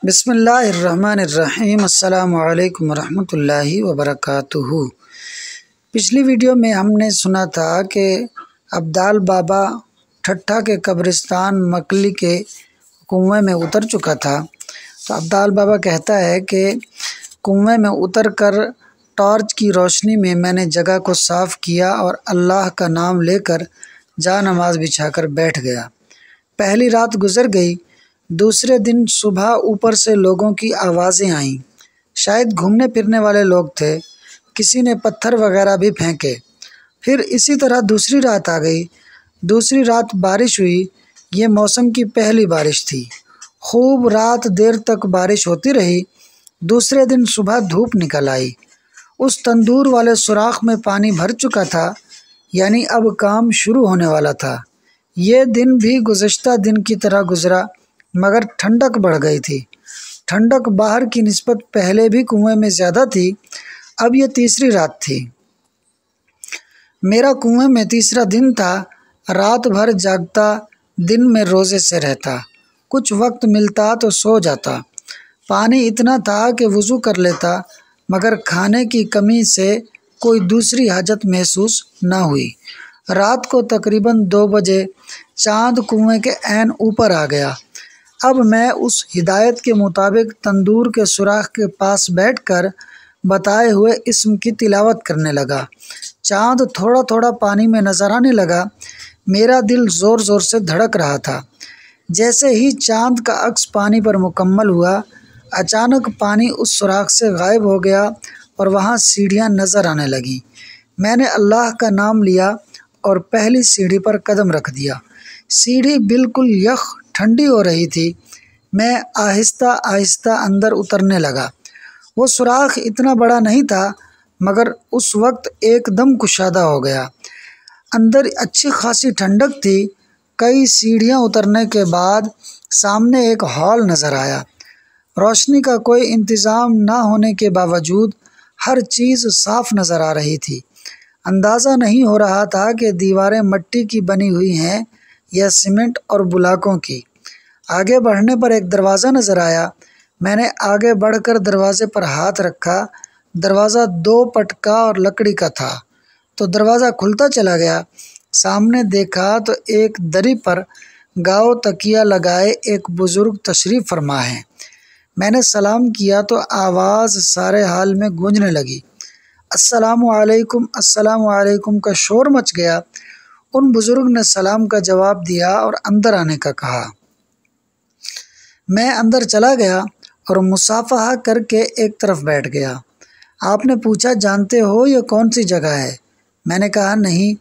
بسم اللہ الرحمن الرحیم۔ السلام علیکم ورحمۃ اللہ وبرکاتہ۔ پچھلی ویڈیو میں ہم نے سنا تھا کہ ابدال بابا ٹھٹھا کے قبرستان مکلی کے کنویں میں اتر چکا تھا۔ تو ابدال بابا کہتا ہے کہ کنویں میں اتر کر ٹارچ کی روشنی میں نے جگہ کو صاف کیا اور اللہ کا نام لے کر جا نماز بچھا کر بیٹھ گیا۔ پہلی رات گزر گئی۔ دوسرے دن صبح اوپر سے لوگوں کی آوازیں آئیں، شاید گھومنے پھرنے والے لوگ تھے۔ کسی نے پتھر وغیرہ بھی پھینکے۔ پھر اسی طرح دوسری رات آ گئی۔ دوسری رات بارش ہوئی۔ یہ موسم کی پہلی بارش تھی۔ خوب رات دیر تک بارش ہوتی رہی۔ دوسرے دن صبح دھوپ نکل آئی۔ اس تندور والے سوراخ میں پانی بھر چکا تھا، یعنی اب کام شروع ہونے والا تھا۔ یہ دن بھی گزشتہ دن کی طرح گزرا، مگر ٹھنڈک بڑھ گئی تھی۔ ٹھنڈک باہر کی نسبت پہلے بھی کنویں میں زیادہ تھی۔ اب یہ تیسری رات تھی۔ میرا کنویں میں تیسرا دن تھا۔ رات بھر جاگتا، دن میں روزے سے رہتا۔ کچھ وقت ملتا تو سو جاتا۔ پانی اتنا تھا کہ وضو کر لیتا، مگر کھانے کی کمی سے کوئی دوسری حاجت محسوس نہ ہوئی۔ رات کو تقریباً 2 بجے چاند کنویں کے عین اوپر آ گیا۔ اب میں اس ہدایت کے مطابق تندور کے سوراخ کے پاس بیٹھ کر بتائے ہوئے اسم کی تلاوت کرنے لگا۔ چاند تھوڑا تھوڑا پانی میں نظر آنے لگا۔ میرا دل زور زور سے دھڑک رہا تھا۔ جیسے ہی چاند کا عکس پانی پر مکمل ہوا، اچانک پانی اس سوراخ سے غائب ہو گیا اور وہاں سیڑھیاں نظر آنے لگیں۔ میں نے اللہ کا نام لیا اور پہلی سیڑھی پر قدم رکھ دیا۔ سیڑھی بالکل یخ ٹھنڈی ہو رہی تھی۔ میں آہستہ آہستہ اندر اترنے لگا۔ وہ سوراخ اتنا بڑا نہیں تھا، مگر اس وقت ایک دم کشادہ ہو گیا۔ اندر اچھی خاصی ٹھنڈک تھی۔ کئی سیڑھیاں اترنے کے بعد سامنے ایک ہال نظر آیا۔ روشنی کا کوئی انتظام نہ ہونے کے باوجود ہر چیز صاف نظر آ رہی تھی۔ اندازہ نہیں ہو رہا تھا کہ دیواریں مٹی کی بنی ہوئی ہیں یا سیمنٹ اور بلاکوں کی۔ آگے بڑھنے پر ایک دروازہ نظر آیا۔ میں نے آگے بڑھ کر دروازے پر ہاتھ رکھا۔ دروازہ 2 پٹکا اور لکڑی کا تھا، تو دروازہ کھلتا چلا گیا۔ سامنے دیکھا تو ایک دری پر گاؤ تکیہ لگائے ایک بزرگ تشریف فرما ہیں۔ میں نے سلام کیا تو آواز سارے حال میں گونجنے لگی۔ السلام علیکم، السلام علیکم کا شور مچ گیا۔ ان بزرگ نے سلام کا جواب دیا اور اندر آنے کا کہا۔ میں اندر چلا گیا اور مصافحہ کر کے ایک طرف بیٹھ گیا۔ آپ نے پوچھا، جانتے ہو یہ کون سی جگہ ہے؟ میں نے کہا نہیں۔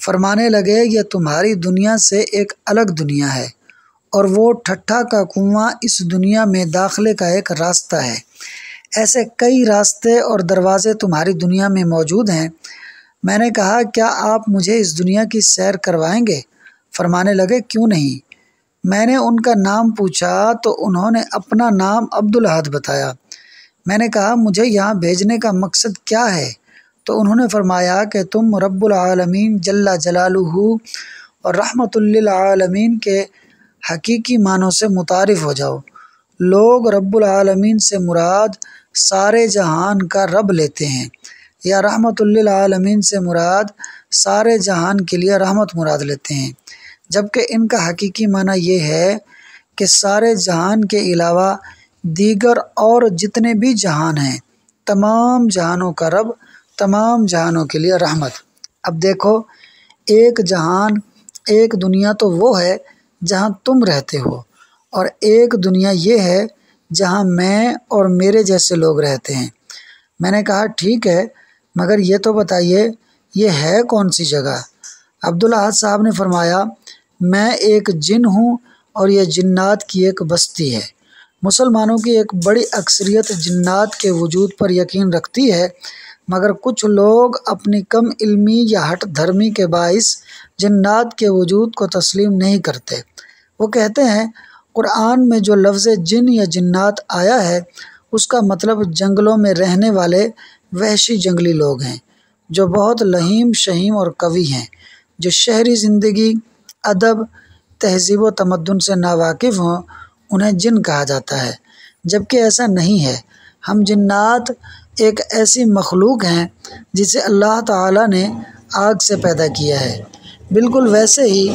فرمانے لگے، یہ تمہاری دنیا سے ایک الگ دنیا ہے، اور وہ ٹھٹھا کا کنواں اس دنیا میں داخلے کا ایک راستہ ہے۔ ایسے کئی راستے اور دروازے تمہاری دنیا میں موجود ہیں۔ میں نے کہا، کیا آپ مجھے اس دنیا کی سیر کروائیں گے؟ فرمانے لگے، کیوں نہیں۔ میں نے ان کا نام پوچھا تو انہوں نے اپنا نام عبدالاحد بتایا۔ میں نے کہا، مجھے یہاں بھیجنے کا مقصد کیا ہے؟ تو انہوں نے فرمایا کہ تم رب العالمین جل جلالہ اور رحمت للعالمین کے حقیقی معنوں سے متعارف ہو جاؤ۔ لوگ رب العالمین سے مراد سارے جہان کا رب لیتے ہیں، یا رحمت للعالمین سے مراد سارے جہان کے لیے رحمت مراد لیتے ہیں، جبکہ ان کا حقیقی معنی یہ ہے کہ سارے جہان کے علاوہ دیگر اور جتنے بھی جہان ہیں، تمام جہانوں کا رب، تمام جہانوں کے لیے رحمت۔ اب دیکھو، ایک جہان، ایک دنیا تو وہ ہے جہاں تم رہتے ہو، اور ایک دنیا یہ ہے جہاں میں اور میرے جیسے لوگ رہتے ہیں۔ میں نے کہا، ٹھیک ہے، مگر یہ تو بتائیے یہ ہے کون سی جگہ؟ عبدالاحد صاحب نے فرمایا، میں ایک جن ہوں اور یہ جنات کی ایک بستی ہے۔ مسلمانوں کی ایک بڑی اکثریت جنات کے وجود پر یقین رکھتی ہے، مگر کچھ لوگ اپنی کم علمی یا ہٹ دھرمی کے باعث جنات کے وجود کو تسلیم نہیں کرتے۔ وہ کہتے ہیں، قرآن میں جو لفظ جن یا جنات آیا ہے، اس کا مطلب جنگلوں میں رہنے والے وحشی جنگلی لوگ ہیں، جو بہت لہیم شہیم اور قوی ہیں، جو شہری زندگی، ادب، تہذیب و تمدن سے ناواقف ہوں، انہیں جن کہا جاتا ہے۔ جبکہ ایسا نہیں ہے۔ ہم جنات ایک ایسی مخلوق ہیں جسے اللہ تعالیٰ نے آگ سے پیدا کیا ہے، بالکل ویسے ہی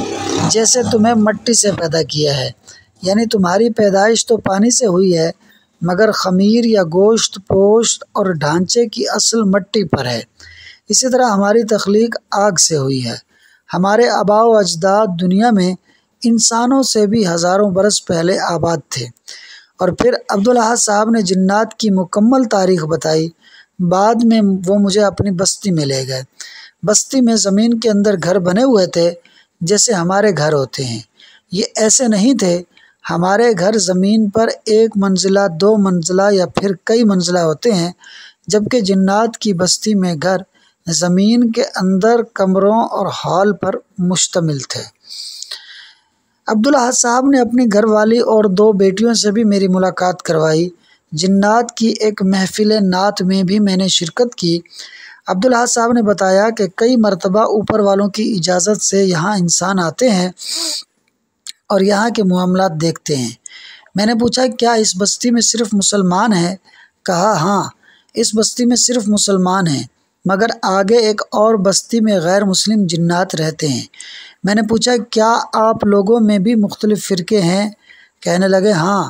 جیسے تمہیں مٹی سے پیدا کیا ہے، یعنی تمہاری پیدائش تو پانی سے ہوئی ہے، مگر خمیر یا گوشت پوشت اور ڈھانچے کی اصل مٹی پر ہے۔ اسی طرح ہماری تخلیق آگ سے ہوئی ہے۔ ہمارے آباء و اجداد دنیا میں انسانوں سے بھی ہزاروں برس پہلے آباد تھے۔ اور پھر عبدالاحد صاحب نے جنات کی مکمل تاریخ بتائی۔ بعد میں وہ مجھے اپنی بستی میں لے گئے۔ بستی میں زمین کے اندر گھر بنے ہوئے تھے جیسے ہمارے گھر ہوتے ہیں۔ یہ ایسے نہیں تھے۔ ہمارے گھر زمین پر 1 منزلہ 2 منزلہ یا پھر کئی منزلہ ہوتے ہیں، جبکہ جنات کی بستی میں گھر زمین کے اندر کمروں اور ہال پر مشتمل تھے۔ عبدالاحد صاحب نے اپنی گھر والی اور 2 بیٹیوں سے بھی میری ملاقات کروائی۔ جنات کی ایک محفل نعت میں بھی میں نے شرکت کی۔ عبدالاحد صاحب نے بتایا کہ کئی مرتبہ اوپر والوں کی اجازت سے یہاں انسان آتے ہیں اور یہاں کے معاملات دیکھتے ہیں۔ میں نے پوچھا کیا اس بستی میں صرف مسلمان ہیں؟ کہا ہاں، اس بستی میں صرف مسلمان ہیں، مگر آگے ایک اور بستی میں غیر مسلم جنات رہتے ہیں۔ میں نے پوچھا کیا آپ لوگوں میں بھی مختلف فرقے ہیں؟ کہنے لگے ہاں،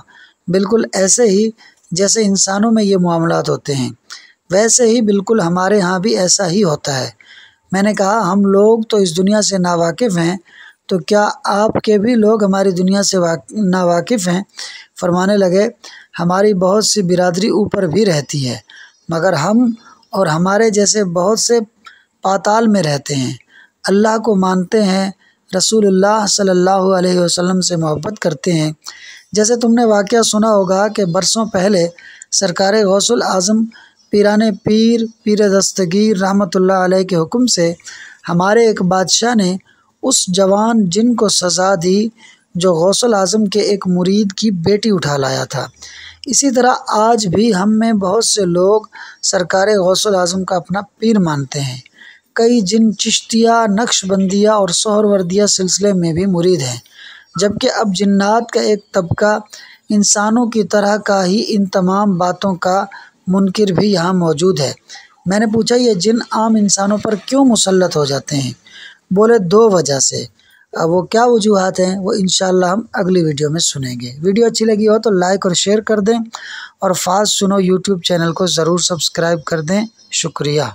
بالکل ایسے ہی جیسے انسانوں میں یہ معاملات ہوتے ہیں، ویسے ہی بالکل ہمارے ہاں بھی ایسا ہی ہوتا ہے۔ میں نے کہا ہم لوگ تو اس دنیا سے ناواقف ہیں، تو کیا آپ کے بھی لوگ ہماری دنیا سے ناواقف ہیں؟ فرمانے لگے ہماری بہت سی برادری اوپر بھی رہتی ہے، مگر ہم اور ہمارے جیسے بہت سے پاتال میں رہتے ہیں، اللہ کو مانتے ہیں، رسول اللہ صلی اللہ علیہ وسلم سے محبت کرتے ہیں۔ جیسے تم نے واقعہ سنا ہوگا کہ برسوں پہلے سرکار غوث الاعظم پیران پیر دستگیر رحمۃ اللہ علیہ کے حکم سے ہمارے ایک بادشاہ نے اس جوان جن کو سزا دی جو غوث الاعظم کے ایک مرید کی بیٹی اٹھا لایا تھا۔ اسی طرح آج بھی ہم میں بہت سے لوگ سرکار غوث الاعظم کا اپنا پیر مانتے ہیں۔ کئی جن چشتیہ، نقش بندیہ اور سہروردیہ سلسلے میں بھی مرید ہیں، جبکہ اب جنات کا ایک طبقہ انسانوں کی طرح کا ہی ان تمام باتوں کا منکر بھی یہاں موجود ہے۔ میں نے پوچھا یہ جن عام انسانوں پر کیوں مسلط ہو جاتے ہیں؟ بولے 2 وجہ سے۔ اب وہ کیا وجوہات ہیں وہ انشاءاللہ ہم اگلی ویڈیو میں سنیں گے۔ ویڈیو اچھی لگی ہو تو لائک اور شیئر کر دیں، اور فاسٹ سنو یوٹیوب چینل کو ضرور سبسکرائب کر دیں۔ شکریہ۔